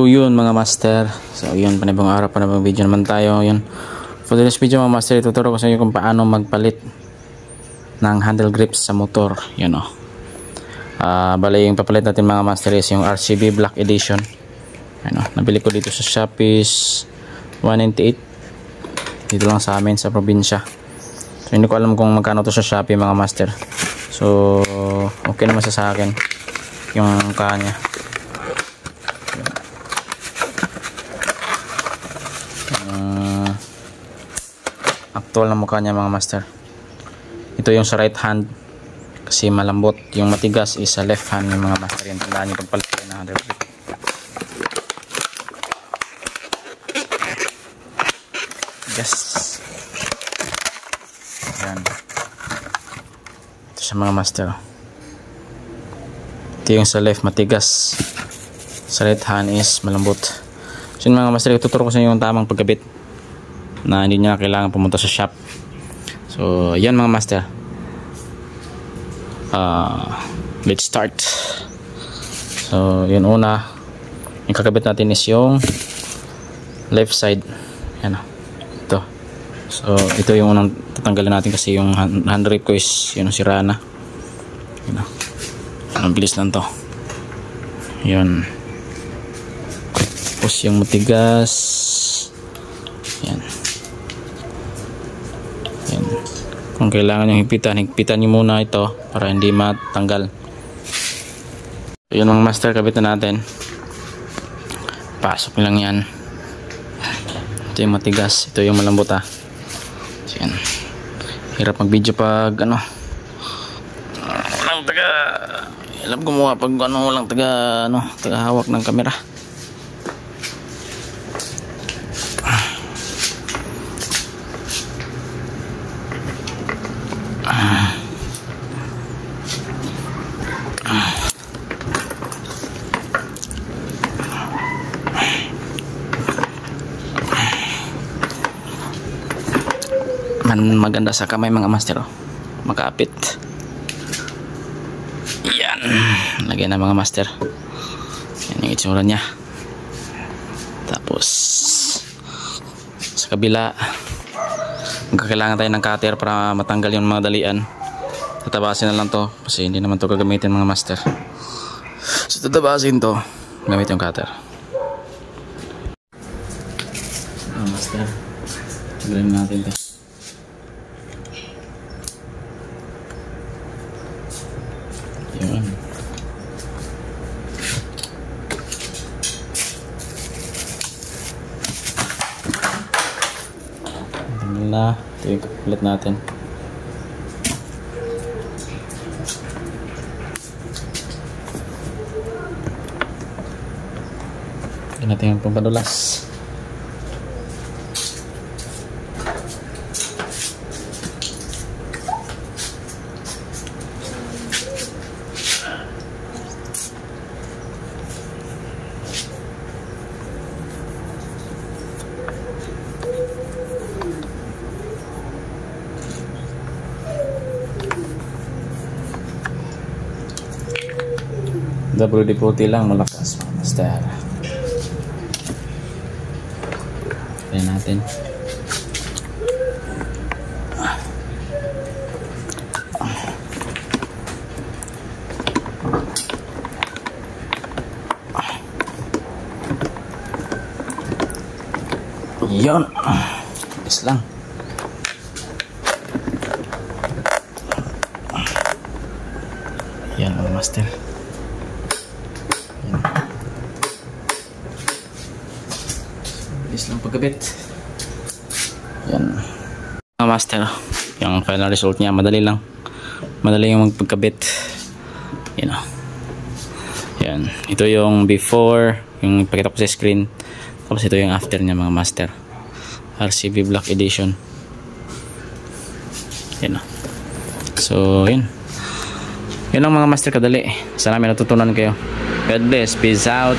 yun mga master. So yun, panibang araw, panibang video naman tayo. Yun, for this video mga master, ituturo ko sa inyo kung paano magpalit ng handle grips sa motor. Yun o. Bali yung papalit natin mga master is yung RCB Black Edition. Ano, nabili ko dito sa Shopee 198. Dito lang sa amin sa probinsya. So hindi ko alam kung magkano to sa Shopee mga master. So okay naman sa akin yung kanya. Actual na mukha niya mga master. Ito yung sa right hand kasi malambot, yung matigas is sa left hand yung mga master. Yan, tandaan nyo pagpalit ng handle grip. Yes. Yan. Ito sa mga master. Ito yung sa left matigas, sa right hand is malambot. So yung mga master, ituturo ko sa inyo yung tamang pagkabit na hindi niya kailangan pumunta sa shop. So yan mga master, let's start. So yun, una yung kakabit natin is yung left side. Yan, ito. So ito yung unang tatanggalin natin kasi yung hand grip ko is yun, sira na. Yan, ang bilis lang to. Yun, tapos yung matigas, yan. Yan. Kung kailangan yung higpitan nyo muna ito para hindi matanggal. So, yun mga master, kabit na natin. Pasok lang yan. Ito yung matigas, ito yung malambot ha. So, yan. Hirap mag video pag ano, walang taga, alam gumawa pag ano, walang taga hawak ng kamera. Maganda sa kamay mga master, oh. Makapit. Yan, lagyan na mga master. Yan yung itsura nya. Tapos sa kabila, magkakailangan tayo ng cutter para matanggal yung mga dalian. Tatabasin na lang to kasi hindi naman to gagamitin mga master. So tatabasin to gamit yung cutter. Master, tanggalin natin to. Yun. Na, ito yung kapalit natin. Ito natin yung pampadulas. WD-40 lang, malakas mga master. Ayan natin. Yun, bilis lang. Yan mga master. Bilis lang pagkabit. Yan mga master, yung final result niya, madali lang. Madali yung magpagkabit. Yan o. Yan, ito yung before, yung pakita ko sa screen. Tapos ito yung after niya mga master. RCB Black Edition. Yan o. So yun, yun lang mga master, kadali. Sana may natutunan kayo. God bless, peace out.